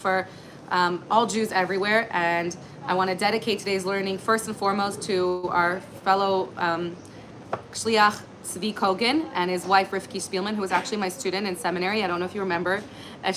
for all Jews everywhere, and I want to dedicate today's learning first and foremost to our fellow Shliach Zvi Kogan and his wife Rivky, who was actually my student in seminary. I don't know if she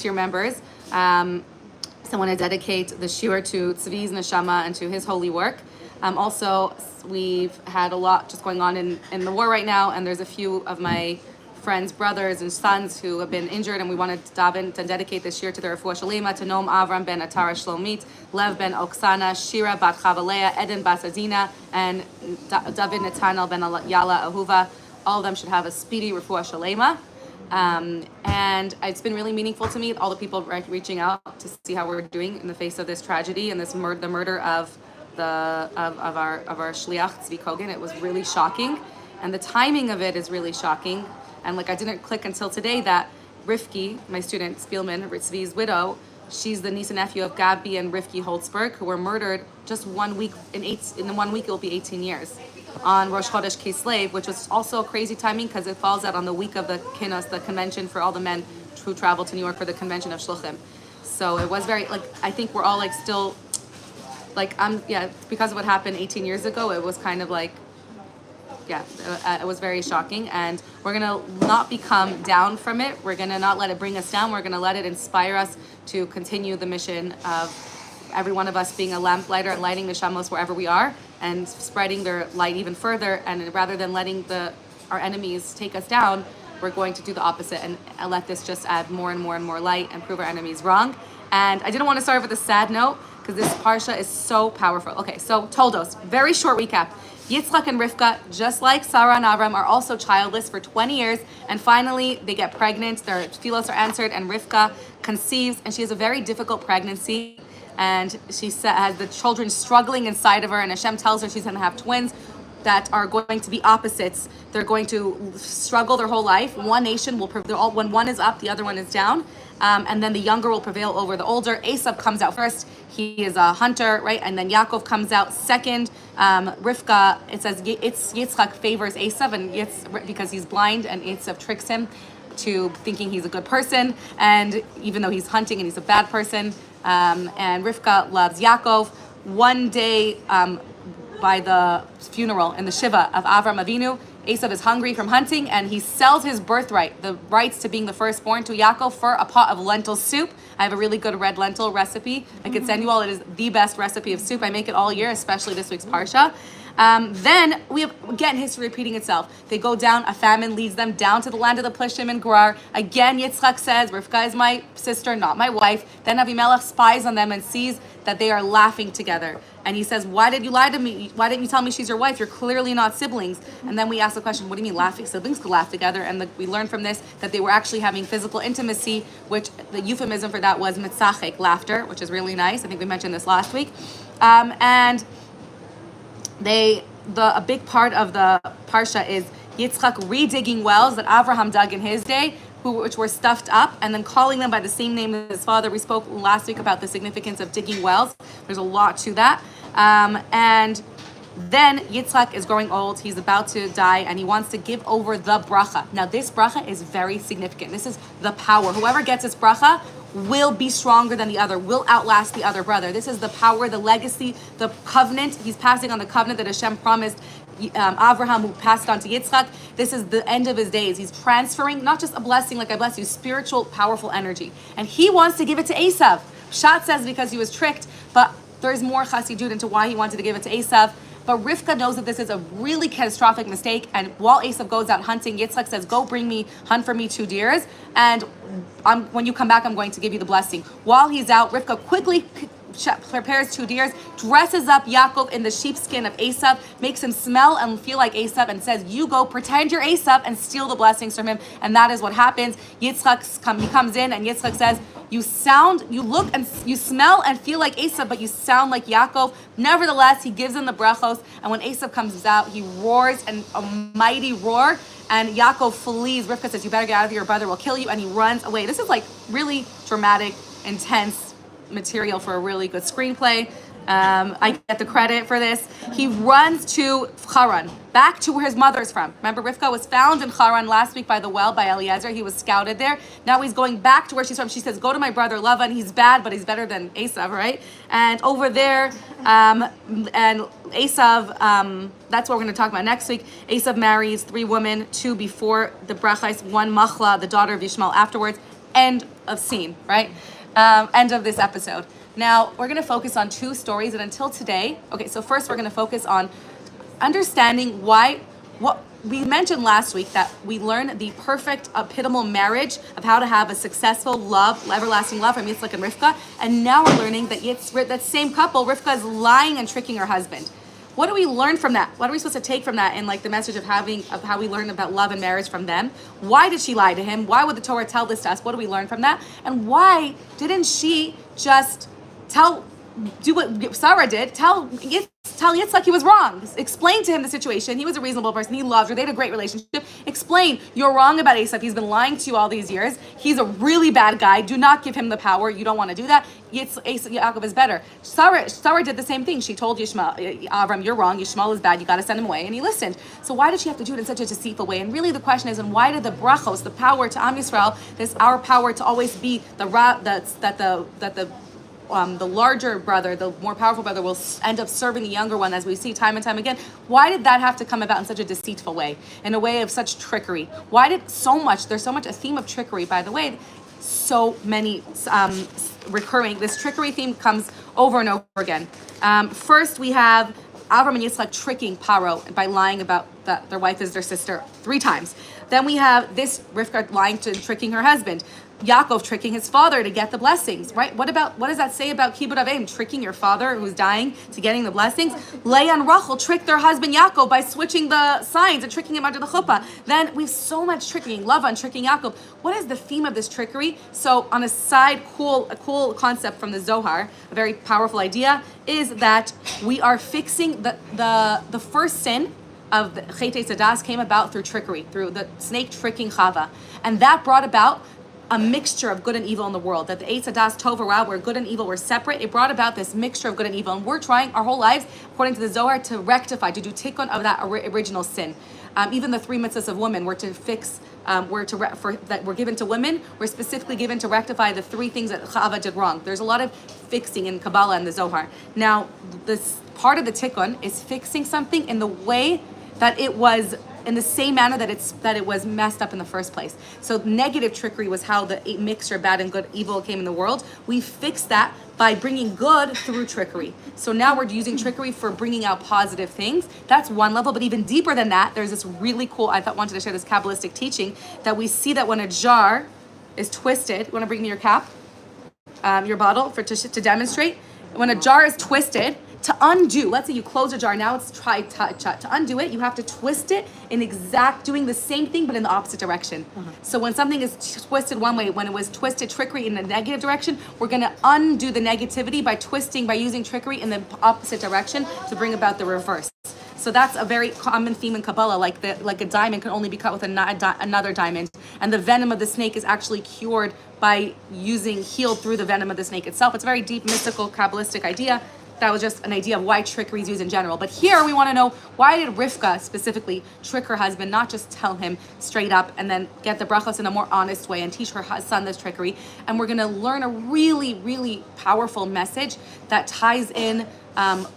remembers. So I want to dedicate the shiur to Tzvi's neshama and to his holy work. Also, we've had a lot just going on in the war right now, and there's a few of my friends, brothers, and sons who have been injured, and we wanted to dive in to dedicate this year to their refuah shalema, to Noam Avram ben Atara Shlomit, Lev ben Oksana, Shira bat Chavalea, Eden bat Adina, and David Netanel ben Yala Ahuva. All of them should have a speedy refuah shalema. And it's been really meaningful to me, all the people reaching out to see how we're doing in the face of this tragedy and this the murder of our shliach Zvi Kogan. It was really shocking, and the timing of it is really shocking. And I didn't click until today that Rivky, my student Spielman, Tzvi's widow, she's the niece and nephew of Gabi and Rivky Holtzberg, who were murdered just 1 week. In 1 week, it will be 18 years on Rosh Chodesh Kislev, which was also crazy timing because it falls out on the week of the Kinos, the convention for all the men who travel to New York for the convention of Shluchim. So it was very I think we're all still because of what happened 18 years ago. It was kind of it was very shocking, and we're gonna not become down from it. We're gonna not let it bring us down. We're gonna let it inspire us to continue the mission of every one of us being a lamplighter and lighting the neshamos wherever we are and spreading their light even further. And rather than letting our enemies take us down, we're going to do the opposite and let this just add more and more and more light and prove our enemies wrong. And I didn't want to start with a sad note because this parsha is so powerful. Okay, so Toldos, very short recap. Yitzchak and Rivka, just like Sarah and Avram, are also childless for 20 years, and finally they get pregnant. Their tefillos are answered, and Rivka conceives, and she has a very difficult pregnancy, and she has the children struggling inside of her, and Hashem tells her she's going to have twins that are going to be opposites. They're going to struggle their whole life. One nation will prevail. When one is up, the other one is down. And then the younger will prevail over the older. Esav comes out first. He is a hunter, right? And then Yaakov comes out second. Rivka, it says Yitzchak favors Esav, and because he's blind, and Esav tricks him to thinking he's a good person, and even though he's hunting and he's a bad person. And Rivka loves Yaakov. One day, by the funeral in the Shiva of Avram Avinu, Esav is hungry from hunting, and he sells his birthright, the rights to being the firstborn, to Yaakov for a pot of lentil soup. I have a really good red lentil recipe I could send you all. It is the best recipe of soup. I make it all year, especially this week's Parsha. Then we have, again, history repeating itself. They go down, a famine leads them down to the land of the Plishtim and Gerar. Again, Yitzchak says, Rivka is my sister, not my wife. Then Avimelech spies on them and sees that they are laughing together. And he says, why did you lie to me? Why didn't you tell me she's your wife? You're clearly not siblings. And then we ask the question, what do you mean laughing? Siblings could laugh together. And we learned from this that they were actually having physical intimacy, which the euphemism for that was mitzachek, laughter, which is really nice. I think we mentioned this last week. And a big part of the Parsha is Yitzchak redigging wells that Avraham dug in his day, which were stuffed up, and then calling them by the same name as his father. We spoke last week about the significance of digging wells. There's a lot to that. And then Yitzchak is growing old. He's about to die, and he wants to give over the bracha. Now, this bracha is very significant. This is the power. Whoever gets this bracha will be stronger than the other, will outlast the other brother. This is the power, the legacy, the covenant. He's passing on the covenant that Hashem promised Avraham, who passed on to Yitzchak. This is the end of his days. He's transferring not just a blessing like I bless you, spiritual, powerful energy. And he wants to give it to Esav. Pshat says because he was tricked, but there's more chassidut into why he wanted to give it to Esav. But Rivka knows that this is a really catastrophic mistake, and while Esav goes out hunting, Yitzchak says, go hunt for me 2 deers, and when you come back, I'm going to give you the blessing. While he's out, Rivka quickly prepares 2 deers, dresses up Yaakov in the sheepskin of Esav, makes him smell and feel like Esav, and says, you go pretend you're Esav and steal the blessings from him. And that is what happens. Yitzchak he comes in, and Yitzchak says, you look and you smell and feel like Esav, but you sound like Yaakov. Nevertheless, he gives him the brachos, and when Esav comes out, he roars, and a mighty roar, and Yaakov flees. Rivka says, you better get out of here, your brother will kill you, and he runs away. This is really dramatic, intense material for a really good screenplay. I get the credit for this. He runs to Haran, back to where his mother's from. Remember, Rivka was found in Haran last week by the well by Eliezer. He was scouted there. Now he's going back to where she's from. She says, go to my brother Lavan. He's bad, but he's better than Esav, right? And over there, and Esav, that's what we're going to talk about next week. Esav marries 3 women, 2 before the brachais, 1 Machla, the daughter of Yishmael afterwards. End of scene, right? End of this episode. Now, we're going to focus on 2 stories, and until today, okay, so first we're going to focus on understanding what we mentioned last week, that we learned the perfect epitomal marriage of how to have a successful love, everlasting love from Yitzchak and Rivka, and now we're learning that that same couple, Rivka, is lying and tricking her husband. What do we learn from that? What are we supposed to take from that in like the message of how we learn about love and marriage from them? Why did she lie to him? Why would the Torah tell this to us? What do we learn from that? And why didn't she just do what Sarah did, tell Yitzchak he was wrong. Explain to him the situation. He was a reasonable person. He loved her. They had a great relationship. Explain, you're wrong about Esav. He's been lying to you all these years. He's a really bad guy. Do not give him the power. You don't want to do that. Yaakov is better. Sarah did the same thing. She told Avram, you're wrong. Yishmael is bad. You got to send him away. And he listened. So why did she have to do it in such a deceitful way? And really the question is, and why did the brachos, the power to Am Yisrael, our power to always be the larger brother, the more powerful brother, will end up serving the younger one, as we see time and time again. Why did that have to come about in such a deceitful way, in a way of such trickery? Why did there's so much a theme of trickery, by the way, so many recurring. This trickery theme comes over and over again. First, we have Avram and Yitzchak tricking Paro by lying about that their wife is their sister 3 times. Then we have this Rivka lying to tricking her husband. Yaakov tricking his father to get the blessings, right? What does that say about Kibbud Avim? Tricking your father who's dying to getting the blessings. Leah and Rachel tricked their husband Yaakov by switching the signs and tricking him under the chuppah. Then we have so much tricking. Lavan tricking Yaakov. What is the theme of this trickery? So on a side, a cool concept from the Zohar, a very powerful idea, is that we are fixing the first sin of the Chet Hadas came about through trickery, through the snake tricking Chava. And that brought about a mixture of good and evil in the world, that the Eitz Hadas Tov Ra, where good and evil were separate. It brought about this mixture of good and evil, and we're trying our whole lives, according to the Zohar, to rectify, to do tikkun of that original sin. Even the 3 mitzvahs of women were to fix, that were given to women, were specifically given to rectify the 3 things that Chava did wrong. There's a lot of fixing in Kabbalah and the Zohar. Now, this part of the tikkun is fixing something in the way that it was, in the same manner that it was messed up in the first place. So negative trickery was how the mixture of bad and good, evil came in the world. We fixed that by bringing good through trickery. So now we're using trickery for bringing out positive things. That's one level, but even deeper than that, there's this really cool, wanted to share this Kabbalistic teaching, that we see that when a jar is twisted, you want to bring me your cap, your bottle to demonstrate? When a jar is twisted, to undo, let's say you close a jar, now it's to undo it, you have to twist it in doing the same thing but in the opposite direction. So when something is twisted one way, when it was twisted trickery in the negative direction, we're going to undo the negativity by using trickery in the opposite direction to bring about the reverse. So that's a very common theme in Kabbalah, like a diamond can only be cut with another diamond, and the venom of the snake is actually cured by healed through the venom of the snake itself. It's a very deep, mystical, Kabbalistic idea. That was just an idea of why trickery is used in general. But here we want to know, why did Rivka specifically trick her husband, not just tell him straight up and then get the brachos in a more honest way and teach her son this trickery. And we're going to learn a really, really powerful message that ties in the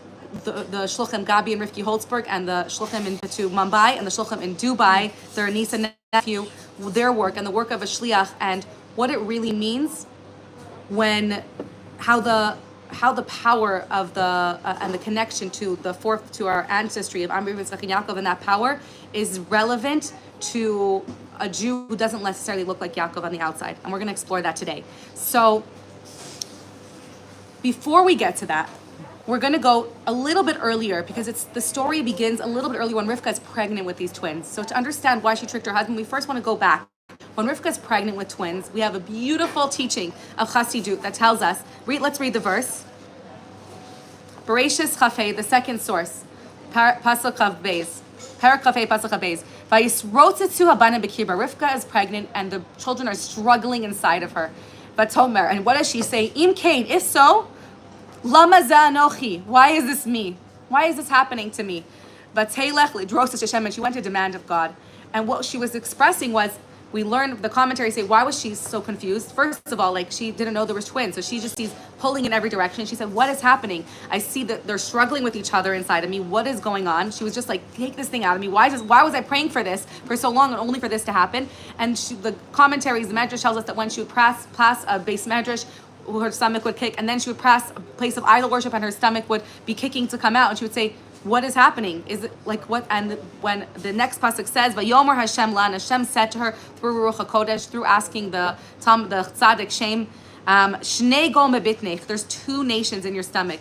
Shluchim Gabi and Rivky Holtzberg and the Shluchim to Mumbai and the Shluchim in Dubai, their niece and nephew, their work and the work of a Shliach, and what it really means how the power of and the connection to our ancestry of Amri, Yitzchak, and Yaakov, and that power is relevant to a Jew who doesn't necessarily look like Yaakov on the outside. And we're going to explore that today. So before we get to that, we're going to go a little bit earlier, because the story begins a little bit earlier when Rivka is pregnant with these twins. So to understand why she tricked her husband, we first want to go back. When Rivka is pregnant with twins, we have a beautiful teaching of Chassidut that tells us, let's read the verse. Bereshis Chafei, the second source, Pasuk Chav Beis, Parak Chafei, Pasuk Chav Beis. Vayisrotzetzu habanim b'kibra. Rivka is pregnant and the children are struggling inside of her. Vatomer, and what does she say? Im kain, if so, Lama zanochi. Why is this me? Why is this happening to me? And she went to demand of God. And what she was expressing was, we learned, the commentaries say, why was she so confused? First of all, like, she didn't know there was twins, so she just sees pulling in every direction. She said, what is happening? I see that they're struggling with each other inside of me. What is going on? She was just like, take this thing out of me. Why was I praying for this for so long and only for this to happen? And the commentaries, the Medrash tells us that when she would pass a base Medrash, her stomach would kick, and then she would pass a place of idol worship and her stomach would be kicking to come out, and she would say, what is happening? Is it like what? And when the next pasuk says, "Vayomer Hashem lan," Hashem said to her through Ruach HaKodesh, through asking the tzaddik Shem, "Shnei gom bebitnech." There's two nations in your stomach,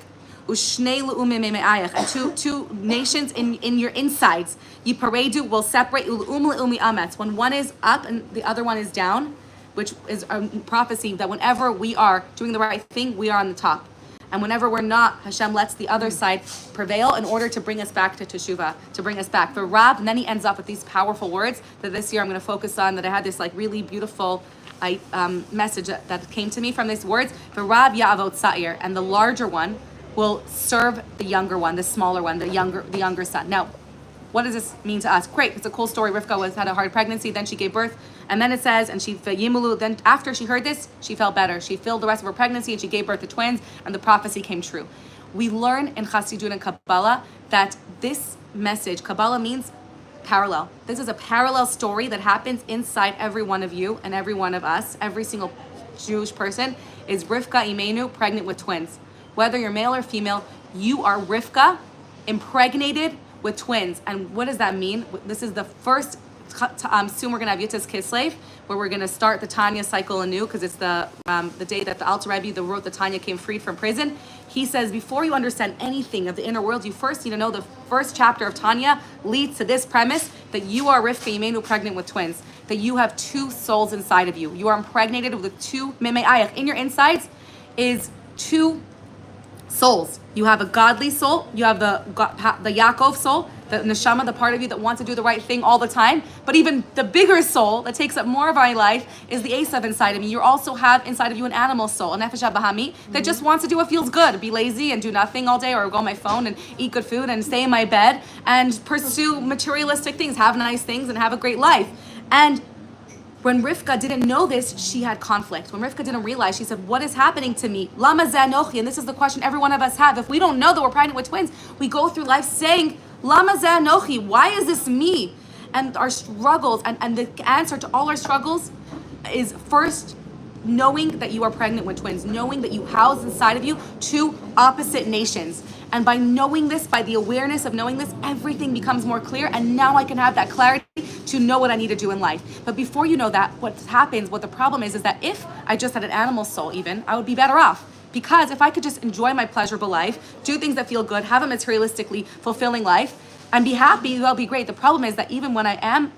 u'shnei le'umim me'ayach, and two nations in your insides. Yiparedu will separate u'um le'umi ametz. When one is up and the other one is down, which is a prophecy that whenever we are doing the right thing, we are on the top. And whenever we're not, Hashem lets the other side prevail in order to bring us back to teshuvah, to bring us back. For Rav, and then he ends up with these powerful words that this year I'm going to focus on, that I had this like really beautiful message that came to me from these words. For Rav Ya'avot Sa'ir, and the larger one will serve the younger one, the smaller one, the younger son. Now, what does this mean to us? Great, it's a cool story. Rivka had a hard pregnancy, then she gave birth, and then it says, and she yimulu. Then after she heard this, she felt better. She filled the rest of her pregnancy, and she gave birth to twins, and the prophecy came true. We learn in Chassidut and Kabbalah that this message, Kabbalah means parallel. This is a parallel story that happens inside every one of you and every one of us. Every single Jewish person is Rivka Imeinu, pregnant with twins. Whether you're male or female, you are Rivka, impregnated with twins. And what does that mean? This is the first soon we're going to have Yitzhak Kislev, where we're going to start the Tanya cycle anew, because it's the day that the Alter Rebbe that wrote the Tanya came freed from prison. He says, before you understand anything of the inner world, you first need to know the first chapter of Tanya leads to this premise, that you are Rivka Imeinu, pregnant with twins, that you have two souls inside of you. You are impregnated with two meme'ayach. In your insides is two souls. You have a godly soul, you have the yaakov soul, the neshama, the part of you that wants to do the right thing all the time. But even the bigger soul that takes up more of our life is the Esav inside of me. You also have inside of you an animal soul, a nefesh bahami, that just wants to do what feels good, be lazy and do nothing all day, or go on my phone and eat good food and stay in my bed and pursue materialistic things, have nice things and have a great life. And when Rivka didn't know this, she had conflict. When Rivka didn't realize, she said, what is happening to me? Lama zanochi? And this is the question every one of us have. If we don't know that we're pregnant with twins, we go through life saying, Lama zanochi? Why is this me? And our struggles, and the answer to all our struggles is first knowing that you are pregnant with twins, knowing that you house inside of you two opposite nations. And by knowing this, by the awareness of knowing this, everything becomes more clear. And now I can have that clarity to know what I need to do in life. But before you know that, what the problem is that if I just had an animal soul even, I would be better off. Because if I could just enjoy my pleasurable life, do things that feel good, have a materialistically fulfilling life, and be happy, that'll be great. The problem is that even when I am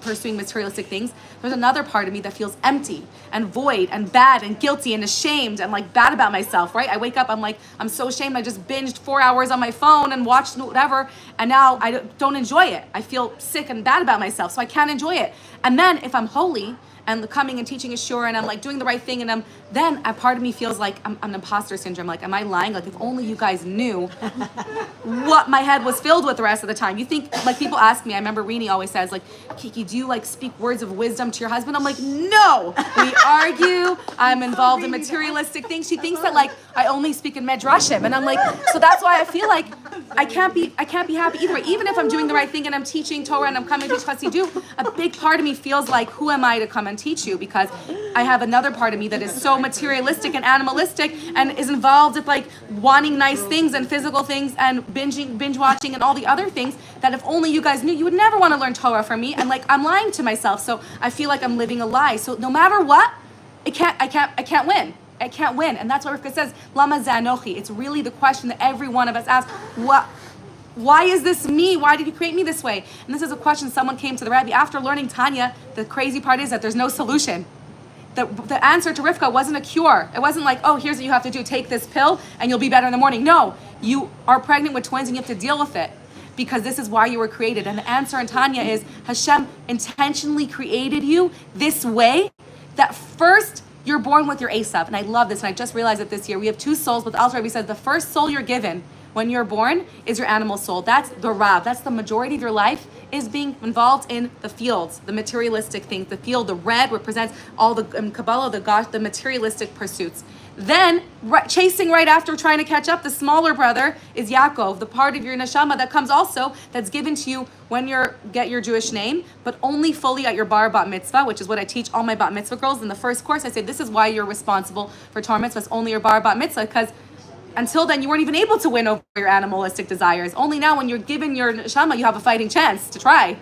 pursuing materialistic things, there's another part of me that feels empty and void and bad and guilty and ashamed and like bad about myself, right? I wake up, I'm like, I'm so ashamed. I just binged 4 hours on my phone and watched whatever, and now I don't enjoy it. I feel sick and bad about myself, so I can't enjoy it. And then if I'm holy and coming and teaching a shur and I'm like doing the right thing, and then a part of me feels like I'm an imposter syndrome. Like, am I lying? Like, if only you guys knew what my head was filled with the rest of the time. You think, like, people ask me, I remember Rini always says, like, Kiki, do you like speak words of wisdom to your husband? I'm like, no, we argue. I'm involved in materialistic things. She thinks that like I only speak in medrashim, and I'm like, so that's why I feel like I can't be happy either way. Even if I'm doing the right thing and I'm teaching Torah and I'm coming to teach Chassidut, a big part of me feels like, who am I to come and teach you? Because I have another part of me that is so materialistic and animalistic and is involved with like wanting nice things and physical things and binge watching and all the other things, that if only you guys knew, you would never want to learn Torah from me. And like, I'm lying to myself, so I feel like I'm living a lie. So no matter what, I can't win. I can't win. And that's what Rivka says, Lama zanochi. It's really the question that every one of us asks. Why is this me? Why did you create me this way? And this is a question someone came to the Rebbe after learning Tanya. The crazy part is that there's no solution. The answer to Rivka wasn't a cure. It wasn't like, oh, here's what you have to do. Take this pill and you'll be better in the morning. No, you are pregnant with twins and you have to deal with it, because this is why you were created. And the answer in Tanya is Hashem intentionally created you this way, that first you're born with your Esav. And I love this, and I just realized it this year. We have two souls, but the Alter Rebbe says the first soul you're given when you're born is your animal soul. That's the Rav. That's the majority of your life is being involved in the fields, the materialistic things. The field, the red represents all the Kabbalah, the materialistic pursuits. Then, chasing right after, trying to catch up, the smaller brother is Yaakov, the part of your neshama that comes also, that's given to you when you get your Jewish name, but only fully at your bar bat mitzvah, which is what I teach all my bat mitzvah girls. In the first course, I say, this is why you're responsible for Torah mitzvahs, only your bar bat mitzvah, because until then, you weren't even able to win over your animalistic desires. Only now, when you're given your neshama, you have a fighting chance to try.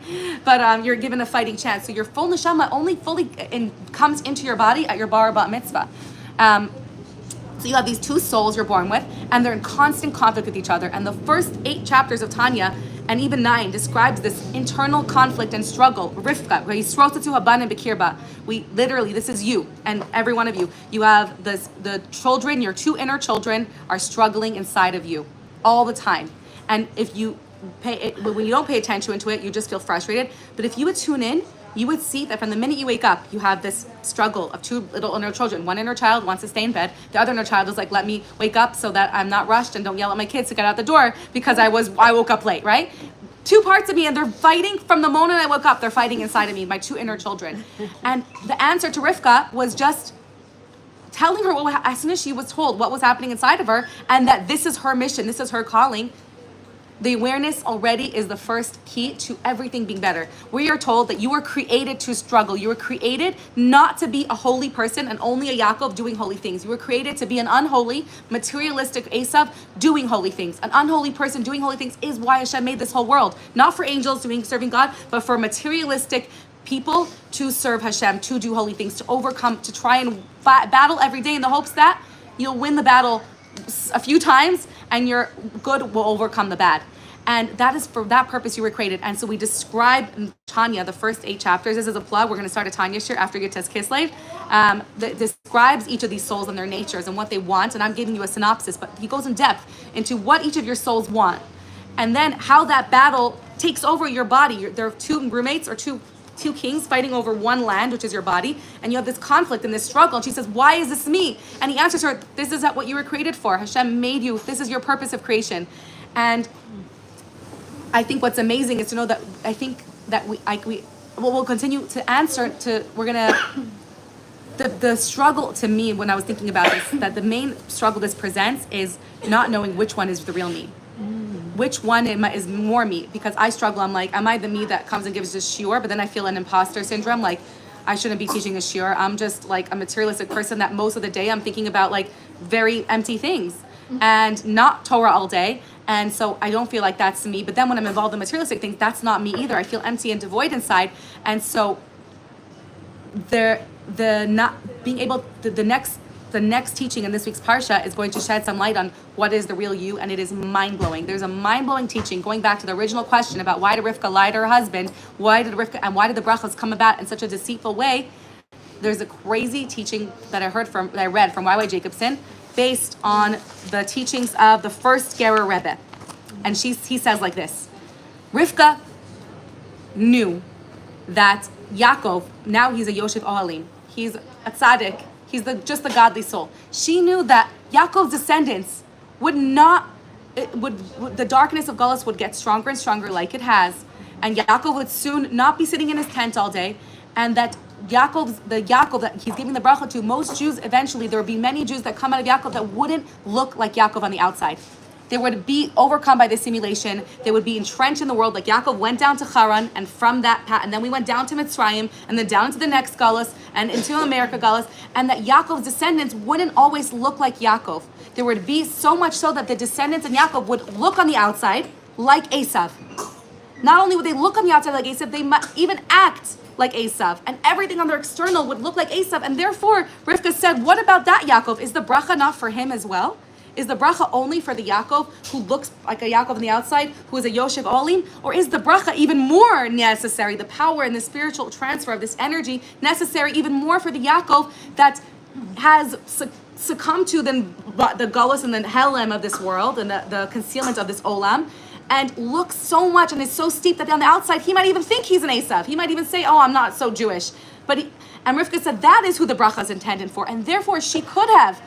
But you're given a fighting chance. So your full neshama only fully comes into your body at your bar bat mitzvah. So you have these two souls you're born with, and they're in constant conflict with each other. And the first 8 chapters of Tanya, and even 9, describes this internal conflict and struggle. Rivka, where he throws it to Haban and Bekirba. We literally, this is you and every one of you. You have the children, your 2 inner children are struggling inside of you all the time. And if you when you don't pay attention to it, you just feel frustrated. But if you would tune in, you would see that from the minute you wake up, you have this struggle of 2 little inner children. One inner child wants to stay in bed. The other inner child is like, let me wake up so that I'm not rushed and don't yell at my kids to get out the door because I woke up late, right? 2 parts of me, and they're fighting from the moment I woke up. They're fighting inside of me, my 2 inner children. And the answer to Rivka was just telling her, as soon as she was told what was happening inside of her, and that this is her mission, this is her calling. The awareness already is the first key to everything being better. We are told that you were created to struggle. You were created not to be a holy person and only a Yaakov doing holy things. You were created to be an unholy, materialistic Esav doing holy things. An unholy person doing holy things is why Hashem made this whole world. Not for angels serving God, but for materialistic people to serve Hashem, to do holy things, to overcome, to try and battle every day in the hopes that you'll win the battle a few times and your good will overcome the bad. And that is for that purpose you were created. And so we describe in Tanya, the first 8 chapters. This is a plug. We're going to start a Tanya shir after Yutes Kislev. That describes each of these souls and their natures and what they want. And I'm giving you a synopsis, but he goes in depth into what each of your souls want. And then how that battle takes over your body. There are 2 roommates or two kings fighting over one land, which is your body, and you have this conflict and this struggle. And she says, why is this me? And he answers her, this is what you were created for. Hashem made you. This is your purpose of creation. And I think what's amazing is to know that I think that we'll continue to answer to, we're going to, the struggle to me when I was thinking about this, that the main struggle this presents is not knowing which one is the real me. Which one is more me? Because I struggle. I'm like, am I the me that comes and gives this shiur, but then I feel an imposter syndrome, like I shouldn't be teaching a shiur. I'm just like a materialistic person that most of the day I'm thinking about like very empty things and not Torah all day. And so I don't feel like that's me. But then when I'm involved in materialistic things, that's not me either. I feel empty and devoid inside. And so the not being able the next teaching in this week's Parsha is going to shed some light on what is the real you, and it is mind-blowing. There's a mind-blowing teaching going back to the original question about why did Rivka lie to her husband, why did the brachas come about in such a deceitful way. There's a crazy teaching that I read from Y.Y. Jacobson based on the teachings of the first Gerer Rebbe. And he says like this, Rivka knew that Yaakov, now he's a Yoshev Ohalim, he's a tzaddik, he's just the godly soul. She knew that Yaakov's descendants the darkness of Galus would get stronger and stronger like it has, and Yaakov would soon not be sitting in his tent all day, and that Yaakov that he's giving the bracha to, most Jews, eventually there would be many Jews that come out of Yaakov that wouldn't look like Yaakov on the outside. They would be overcome by this simulation. They would be entrenched in the world, like Yaakov went down to Haran, and from that path, and then we went down to Mitzrayim, and then down to the next Galus, and into America Galus, and that Yaakov's descendants wouldn't always look like Yaakov. There would be so much so that the descendants in Yaakov would look on the outside like Esav. Not only would they look on the outside like Esav, they might even act like Esav, and everything on their external would look like Esav. And therefore, Rivka said, what about that Yaakov? Is the bracha not for him as well? Is the bracha only for the Yaakov who looks like a Yaakov on the outside, who is a Yoshev Olim? Or is the bracha even more necessary, the power and the spiritual transfer of this energy necessary even more for the Yaakov that has succumbed to the galus and the helem of this world and the concealment of this olam, and looks so much and is so steep that on the outside he might even think he's an Esav. He might even say, oh, I'm not so Jewish. And Rivka said that is who the bracha is intended for, and therefore she could have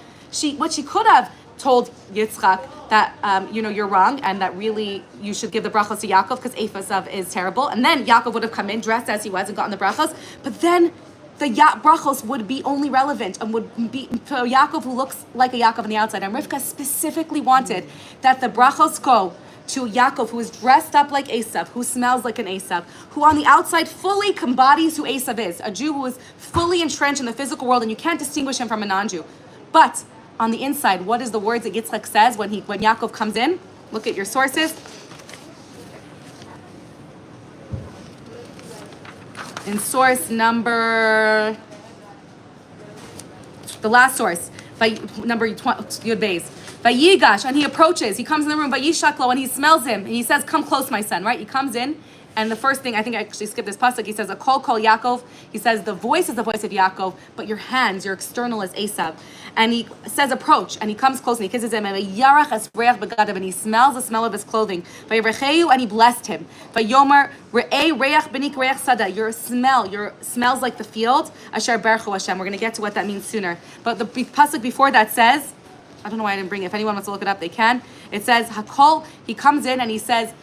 told Yitzchak that you're wrong and that really you should give the brachos to Yaakov because Esav is terrible, and then Yaakov would have come in dressed as he was and gotten the brachos, but then the brachos would be only relevant and would be for Yaakov who looks like a Yaakov on the outside. And Rivka specifically wanted that the brachos go to Yaakov, who is dressed up like Esav, who smells like an Esav, who on the outside fully embodies who Esav is, a Jew who is fully entrenched in the physical world and you can't distinguish him from a non-Jew. But on the inside, what is the words that Yitzchak says when Yaakov comes in? Look at your sources. In source number, the last source, by number Yud Beis. Vayigash, and he approaches, he comes in the room, Vayishaklo, and he smells him, and he says, come close, my son, right? He comes in, and the first thing, I think I actually skipped this pasuk, he says, a kol Yaakov, he says, the voice is the voice of Yaakov, but your hands, your external is Esav. And he says, approach, and he comes close, and he kisses him, and he smells the smell of his clothing. And he blessed him. Your smell, smells like the field. Asher berchu Hashem. We're going to get to what that means sooner. But the pasuk before that says, I don't know why I didn't bring it. If anyone wants to look it up, they can. It says, Hakol, he comes in and he says,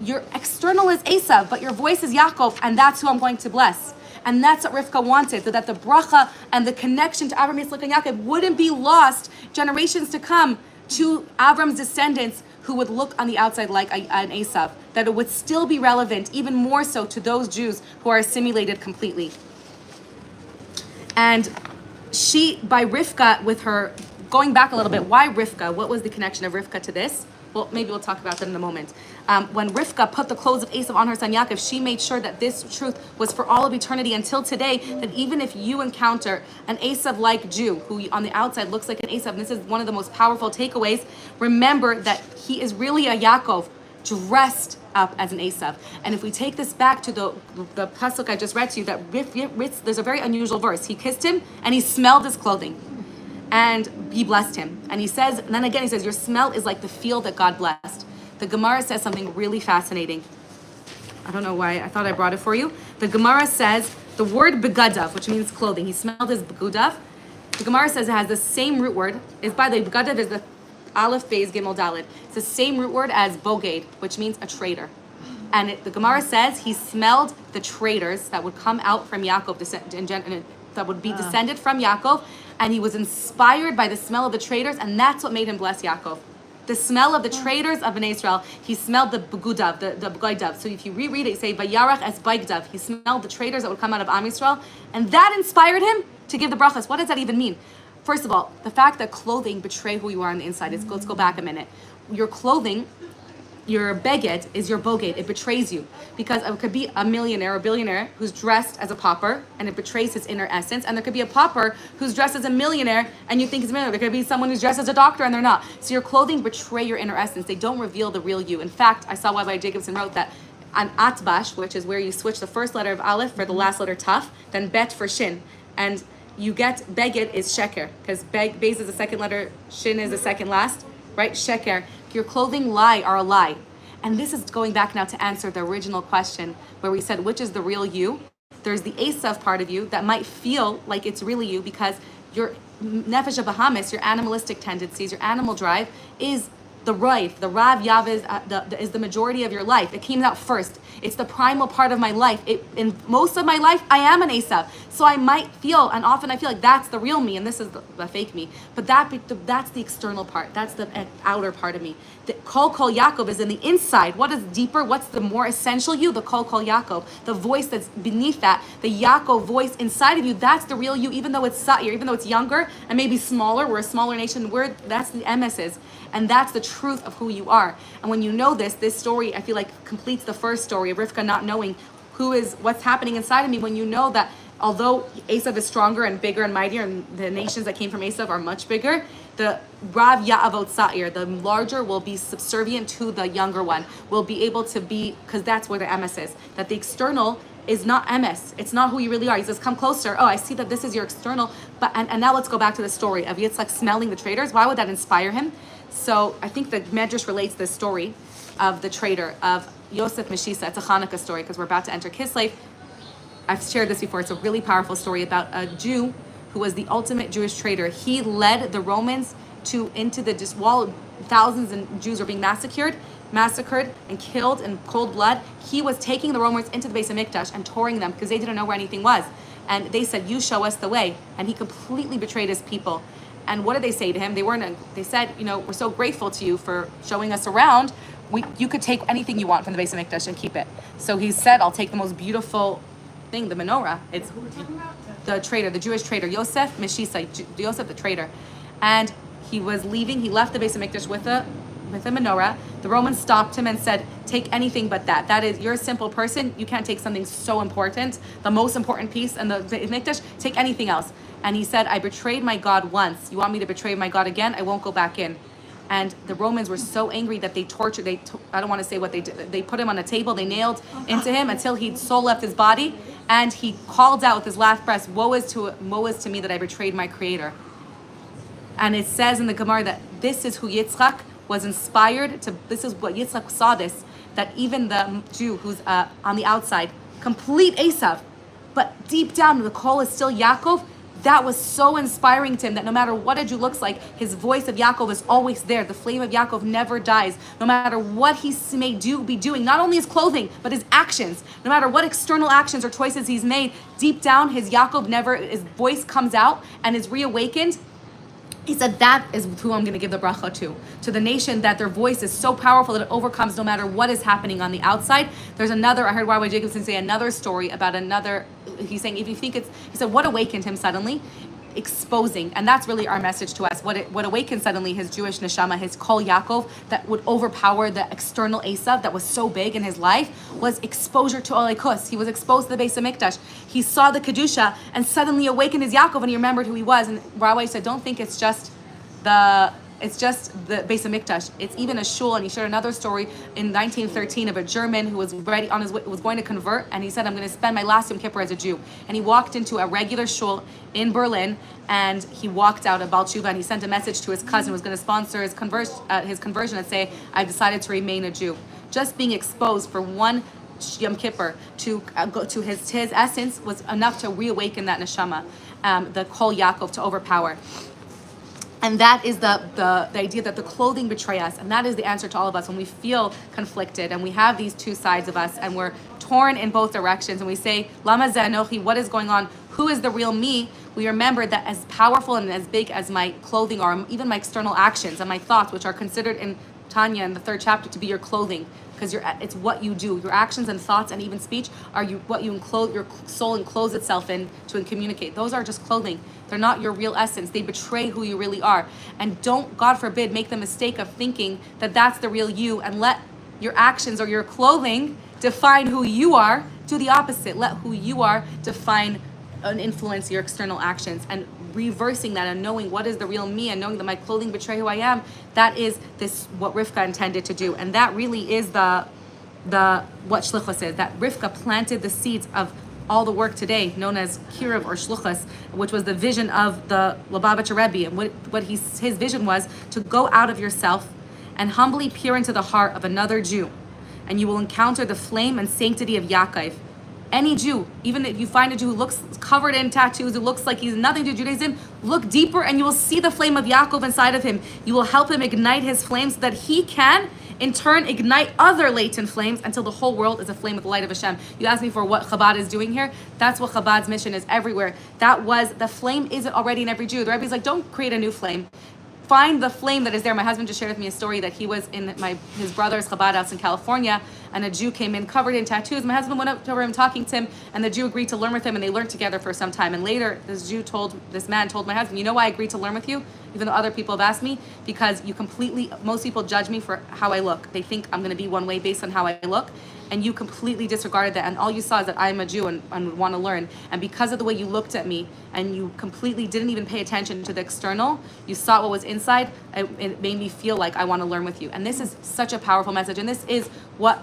your external is Esav, but your voice is Yaakov, and that's who I'm going to bless. And that's what Rivka wanted, so that the bracha and the connection to Avraham, Yitzchak, and Yaakov wouldn't be lost generations to come to Avram's descendants who would look on the outside like an Esav, that it would still be relevant, even more so to those Jews who are assimilated completely. And she, by Rivka, with her, going back a little bit, why Rivka? What was the connection of Rivka to this? Well, maybe we'll talk about that in a moment. When Rivka put the clothes of Esav on her son Yaakov, she made sure that this truth was for all of eternity until today, that even if you encounter an Esav-like Jew, who on the outside looks like an Esav, and this is one of the most powerful takeaways, remember that he is really a Yaakov, dressed up as an Esav. And if we take this back to the pasuk I just read to you, that there's a very unusual verse. He kissed him, and he smelled his clothing. And he blessed him. And he says, and then again he says, your smell is like the field that God blessed. The Gemara says something really fascinating. I don't know why, I thought I brought it for you. The Gemara says, the word begadav, which means clothing, he smelled his begudav. The Gemara says it has the same root word. By the way, begadav is the aleph, beis, gimel, daled. It's the same root word as boged, which means a traitor. And the Gemara says he smelled the traitors that would come out from Yaakov, that would be descended from Yaakov, and he was inspired by the smell of the traitors, and that's what made him bless Yaakov. The smell of the traitors of Bnei Israel, he smelled the begudav, the begaidav. So if you reread it, you say, Vayarach es baigdav, he smelled the traitors that would come out of Am Yisrael, and that inspired him to give the brachas. What does that even mean? First of all, the fact that clothing betray who you are on the inside. Let's go back a minute. Your clothing, your beged is your boged. It betrays you, because it could be a millionaire or billionaire who's dressed as a pauper, and it betrays his inner essence. And there could be a pauper who's dressed as a millionaire, and you think he's a millionaire. There could be someone who's dressed as a doctor, and they're not. So your clothing betray your inner essence. They don't reveal the real you. In fact, I saw Rabbi Jacobson wrote that an atbash, which is where you switch the first letter of aleph for the last letter taf, then bet for shin, and you get beged is sheker, because beis is the second letter, shin is the second last, right? Sheker. Your clothing are a lie. And this is going back now to answer the original question where we said, which is the real you? There's the Esav part of you that might feel like it's really you because your nefesh bahamis, your animalistic tendencies, your animal drive is the Rav. The Rav Yav is the majority of your life. It came out first. It's the primal part of my life. In most of my life, I am an Esav. So I might feel, and often I feel like that's the real me, and this is the fake me. But that's the external part. That's the outer part of me. The Kol Yaakov is in the inside. What is deeper? What's the more essential you? The Kol Yaakov. The voice that's beneath that, the Yaakov voice inside of you, that's the real you, even though it's Sa'ir, even though it's younger and maybe smaller. We're a smaller nation. That's the MS is. And that's the truth of who you are. And when you know this story, I feel like completes the first story of Rivka not knowing what's happening inside of me. When you know that although Esav is stronger and bigger and mightier, and the nations that came from Esav are much bigger, the Rav Ya'avot Sa'ir, the larger, will be subservient to the younger one, will be able to be, because that's where the MS is. That the external is not MS. It's not who you really are. He says, come closer. Oh, I see that this is your external. But and now let's go back to the story of Yitzchak smelling the traitors. Why would that inspire him? So I think the Medrash relates this story of the traitor of Yosef Meshisa. It's a Hanukkah story because we're about to enter Kislev. I've shared this before. It's a really powerful story about a Jew who was the ultimate Jewish traitor. He led the Romans into the while thousands of Jews were being massacred and killed in cold blood. He was taking the Romans into the Beis Hamikdash and touring them because they didn't know where anything was. And they said, "You show us the way." And he completely betrayed his people. And what did they say to him? They said, "We're so grateful to you for showing us around. You could take anything you want from the Beis Hamikdash and keep it." So he said, "I'll take the most beautiful thing, the menorah." It's the traitor, the Jewish traitor, Yosef Meshisa, Yosef the traitor. And he was leaving. He left the Beis Hamikdash with a menorah. The Romans stopped him and said, "Take anything but that. That is, you're a simple person. You can't take something so important, the most important piece in the Beis Hamikdash. Take anything else." And he said, "I betrayed my God once. You want me to betray my God again? I won't go back in." And the Romans were so angry that they tortured. I don't want to say what they did. They put him on a table. They nailed into him until his soul left his body, and he called out with his last breath, woe is to me that I betrayed my Creator." And it says in the Gemara that this is who Yitzchak was inspired to. This is what Yitzchak saw this, that even the Jew who's on the outside, complete Esav, but deep down the call is still Yaakov. That was so inspiring to him that no matter what a Jew looks like, his voice of Yaakov is always there. The flame of Yaakov never dies. No matter what he may be doing, not only his clothing, but his actions. No matter what external actions or choices he's made, deep down his his voice comes out and is reawakened. He said, that is who I'm going to give the bracha to the nation, that their voice is so powerful that it overcomes no matter what is happening on the outside. There's another, I heard Rabbi Jacobson say another story about he's saying, if you think he said, what awakened him suddenly? Exposing, and that's really our message to us. What awakened suddenly his Jewish neshama, his kol Yaakov, that would overpower the external Esav that was so big in his life, was exposure to Olikus. He was exposed to the Beis Hamikdash. He saw the kedusha and suddenly awakened his Yaakov, and he remembered who he was. And Rabbi said, don't think it's just the Beis Hamikdash. It's even a shul. And he shared another story in 1913 of a German who was ready on his way, was going to convert, and he said, "I'm going to spend my last Yom Kippur as a Jew." And he walked into a regular shul in Berlin, and he walked out of Baal Tshuva, and he sent a message to his cousin who was going to sponsor his conversion and say, "I've decided to remain a Jew." Just being exposed for one Yom Kippur to go to his essence was enough to reawaken that neshama, the kol Yaakov, to overpower. And that is the idea that the clothing betray us. And that is the answer to all of us when we feel conflicted and we have these two sides of us and we're torn in both directions and we say, Lama ze anochi, what is going on? Who is the real me? We remember that as powerful and as big as my clothing or even my external actions and my thoughts, which are considered in Tanya in the 3rd chapter to be your clothing, because it's what you do. Your actions and thoughts and even speech are what you enclose, your soul encloses itself in to communicate. Those are just clothing. They're not your real essence. They betray who you really are. And don't, God forbid, make the mistake of thinking that that's the real you and let your actions or your clothing define who you are. Do the opposite. Let who you are define and influence your external actions, and reversing that and knowing what is the real me and knowing that my clothing betray who I am. That is what Rivka intended to do, and that really is the what Shlucha says, that Rivka planted the seeds of all the work today, known as Kiruv or Shluchas, which was the vision of the Lubavitcher Rebbe, and what his vision was to go out of yourself and humbly peer into the heart of another Jew, and you will encounter the flame and sanctity of Yaakov. Any Jew, even if you find a Jew who looks covered in tattoos, who looks like he's nothing to Judaism, look deeper and you will see the flame of Yaakov inside of him. You will help him ignite his flames so that he can, in turn, ignite other latent flames until the whole world is aflame with the light of Hashem. You asked me for what Chabad is doing here. That's what Chabad's mission is everywhere. The flame isn't already in every Jew. The Rebbe's like, don't create a new flame. Find the flame that is there. My husband just shared with me a story that he was in his brother's Chabad house in California, and a Jew came in covered in tattoos. My husband went up over him talking to him, and the Jew agreed to learn with him, and they learned together for some time. And later, this man told my husband, you know why I agreed to learn with you, even though other people have asked me? Because most people judge me for how I look. They think I'm going to be one way based on how I look. And you completely disregarded that, and all you saw is that I'm a Jew and would want to learn. And because of the way you looked at me, and you completely didn't even pay attention to the external, you saw what was inside, it made me feel like I want to learn with you. And this is such a powerful message, and this is what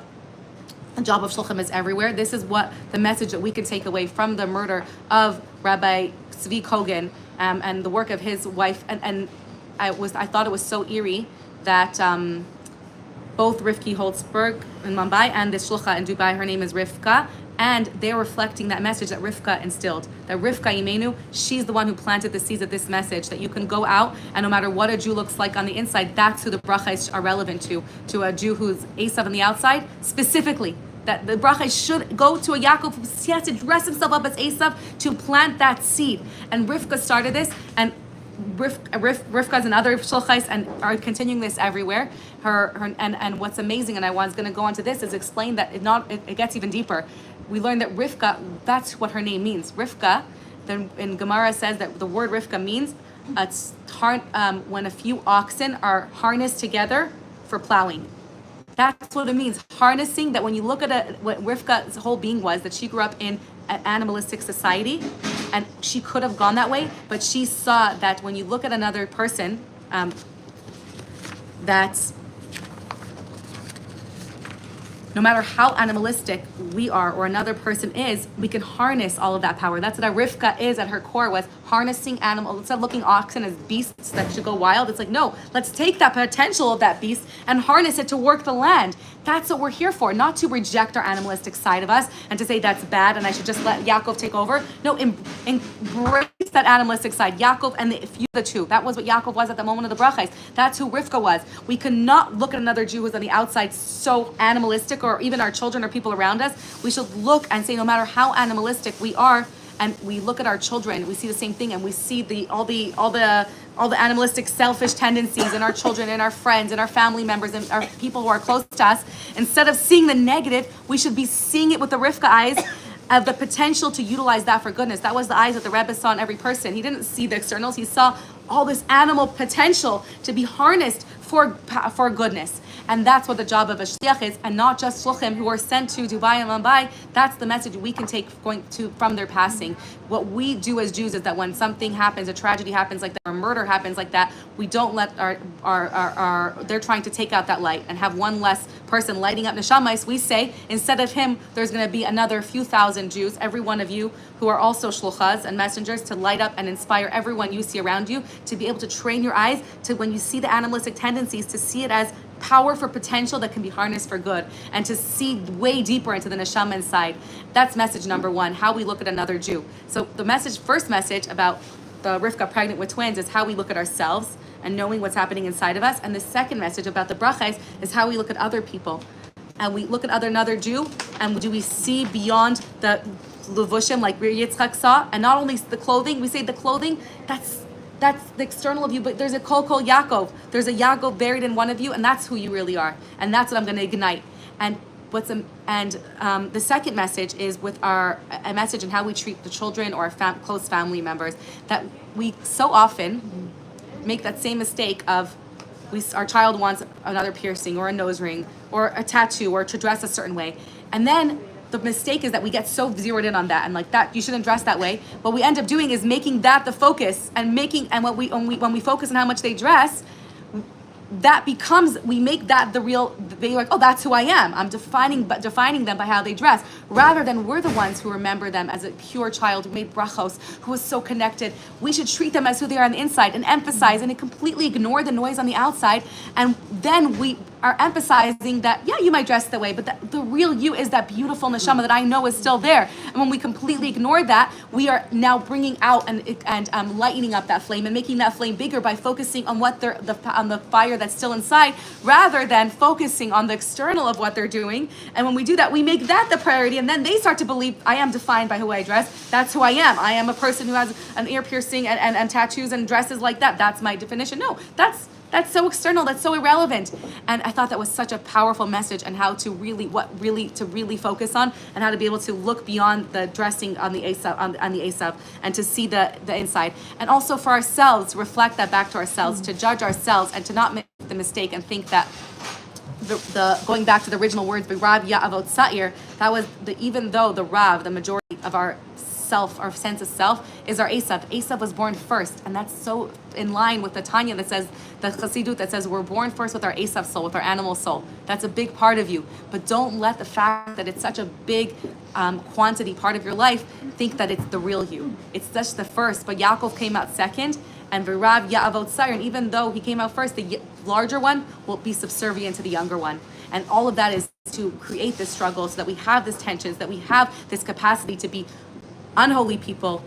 the job of Shluchim is everywhere. This is what the message that we can take away from the murder of Rabbi Zvi Kogan and the work of his wife. And I thought it was so eerie that both Rivky Holtzberg in Mumbai and this Shlucha in Dubai, her name is Rivka, And they're reflecting that message that Rivka instilled. That Rivka Imeinu, she's the one who planted the seeds of this message, that you can go out and no matter what a Jew looks like on the inside, that's who the brachas are relevant to a Jew who's Esav on the outside, specifically. That the brachas should go to a Yaakov who has to dress himself up as Esav to plant that seed. And Rivka started this, and Rivka's and other shluchais and are continuing this everywhere. And what's amazing, and I was going to go on to this, is explain that it gets even deeper. We learned that Rivka, that's what her name means. Rivka, then in Gemara says that the word Rivka means when a few oxen are harnessed together for plowing. That's what it means, harnessing. That when you look at what Rivka's whole being was, that she grew up in an animalistic society, and she could have gone that way, but she saw that when you look at another person, that's no matter how animalistic we are or another person is, we can harness all of that power. That's what a Rivka is at her core, was harnessing animals. Instead of looking oxen as beasts that should go wild, it's like, no, let's take that potential of that beast and harness it to work the land. That's what we're here for, not to reject our animalistic side of us and to say that's bad and I should just let Yaakov take over. No, embrace that animalistic side. Yaakov and the two. That was what Yaakov was at the moment of the brachas. That's who Rivka was. We cannot look at another Jew who's on the outside so animalistic, or even our children or people around us. We should look and say, no matter how animalistic we are, and we look at our children, we see the same thing, and we see all the animalistic, selfish tendencies in our children, and our friends, and our family members, and our people who are close to us. Instead of seeing the negative, we should be seeing it with the Rivka eyes of the potential to utilize that for goodness. That was the eyes that the Rebbe saw in every person. He didn't see the externals. He saw all this animal potential to be harnessed for goodness. And that's what the job of a shliach is, and not just shluchim who are sent to Dubai and Mumbai. That's the message we can take from their passing. What we do as Jews is that when something happens, a tragedy happens like that, or murder happens like that, we don't let they're trying to take out that light and have one less person lighting up neshamais. We say, instead of him, there's going to be another few thousand Jews, every one of you who are also shluchas and messengers, to light up and inspire everyone you see around you, to be able to train your eyes to, when you see the animalistic tendencies, to see it as power for potential that can be harnessed for good, and to see way deeper into the neshama inside. That's message number one, how we look at another Jew. So the first message about the Rivka pregnant with twins is how we look at ourselves and knowing what's happening inside of us. And the second message about the brachas is how we look at other people. And we look at another Jew, and do we see beyond the levushim like Yitzchak saw? And not only the clothing, we say the clothing, that's the external of you, but there's a kol Yaakov. There's a Yaakov buried in one of you, and that's who you really are. And that's what I'm going to ignite. And the second message is with a message in how we treat the children or our close family members, that we so often make that same mistake of our child wants another piercing or a nose ring or a tattoo or to dress a certain way. And then the mistake is that we get so zeroed in on that and like that you shouldn't dress that way. What we end up doing is making that the focus, and when we focus on how much they dress, that becomes, we make that the real, they're like, oh, that's who I am. I'm defining them by how they dress, rather than we're the ones who remember them as a pure child who made brachos, who was so connected. We should treat them as who they are on the inside and emphasize and completely ignore the noise on the outside. And then we are emphasizing that, yeah, you might dress that way, but the real you is that beautiful neshama that I know is still there. And when we completely ignore that, we are now bringing out and lightening up that flame and making that flame bigger by focusing on on the fire that's still inside, rather than focusing on the external of what they're doing. And when we do that, we make that the priority, and then they start to believe, I am defined by who I dress. That's who I am. I am a person who has an ear piercing and tattoos and dresses like that. That's my definition. No, that's so external. That's so irrelevant. And I thought that was such a powerful message, and how to really focus on, and how to be able to look beyond the dressing on the Esav and to see the inside. And also for ourselves, reflect that back to ourselves, to judge ourselves and to not make the mistake and think that the going back to the original words, Rav Ya'avot Sa'ir, that was even though the Rav, the majority of our sense of self, is our Esav. Esav was born first, and that's so in line with the Tanya that says, the Chassidut that says, we're born first with our Esav soul, with our animal soul. That's a big part of you. But don't let the fact that it's such a big quantity part of your life think that it's the real you. It's just the first, but Yaakov came out second, and V'rav Ya'avot Sa'ir, and even though he came out first, the larger one will be subservient to the younger one. And all of that is to create this struggle so that we have this tension, so that we have this capacity to be unholy people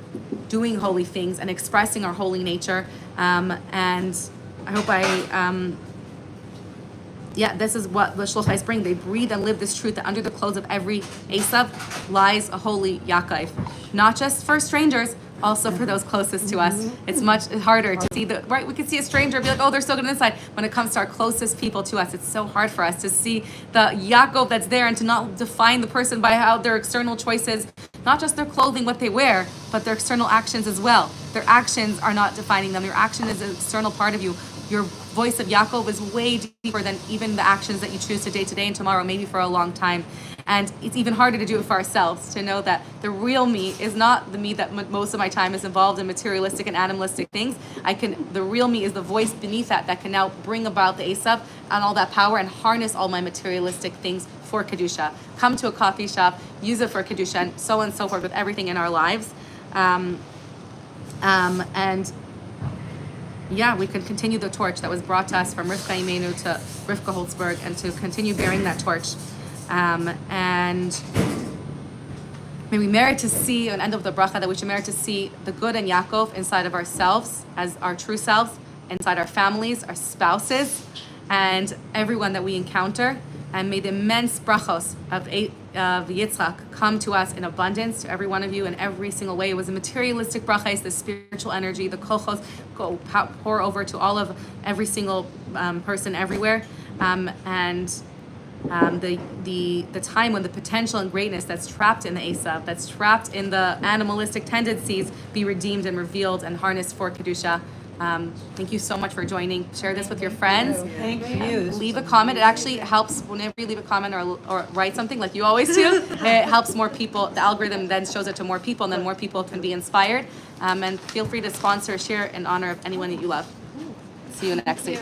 doing holy things and expressing our holy nature. And I hope this is what the Shluchais bring. They breathe and live this truth that under the clothes of every Esav lies a holy yaakov. Not just for strangers, also for those closest to us. It's much harder to see we can see a stranger and be like, oh, they're so good inside. When it comes to our closest people to us, it's so hard for us to see the yaakov that's there and to not define the person by how their external choices, not just their clothing, what they wear, but their external actions as well. Their actions are not defining them. Your action is an external part of you. Your voice of yaakov is way deeper than even the actions that you choose today and tomorrow, maybe for a long time. And it's even harder to do it for ourselves, to know that the real me is not the me that most of my time is involved in materialistic and animalistic things. The real me is the voice beneath that can now bring about the Esav and all that power and harness all my materialistic things for Kedusha. Come to a coffee shop, use it for Kedusha, and so on and so forth with everything in our lives. We can continue the torch that was brought to us from Rivka Imeinu to Rivka Holtzberg, and to continue bearing that torch. And may we merit to see, an end of the bracha, that we should merit to see the good in Yaakov inside of ourselves, as our true selves, inside our families, our spouses, and everyone that we encounter. And may the immense brachos of Yitzchak come to us in abundance, to every one of you in every single way. It was a materialistic bracha, it's the spiritual energy, the kochos pour over to every single person everywhere. The time when the potential and greatness that's trapped in the Esav, that's trapped in the animalistic tendencies, be redeemed and revealed and harnessed for Kedusha. Thank you so much for joining. Share this with your friends. Thank you. Leave a comment. It actually helps whenever you leave a comment or write something like you always do. It helps more people. The algorithm then shows it to more people, and then more people can be inspired. And feel free to sponsor, share in honor of anyone that you love. See you next week.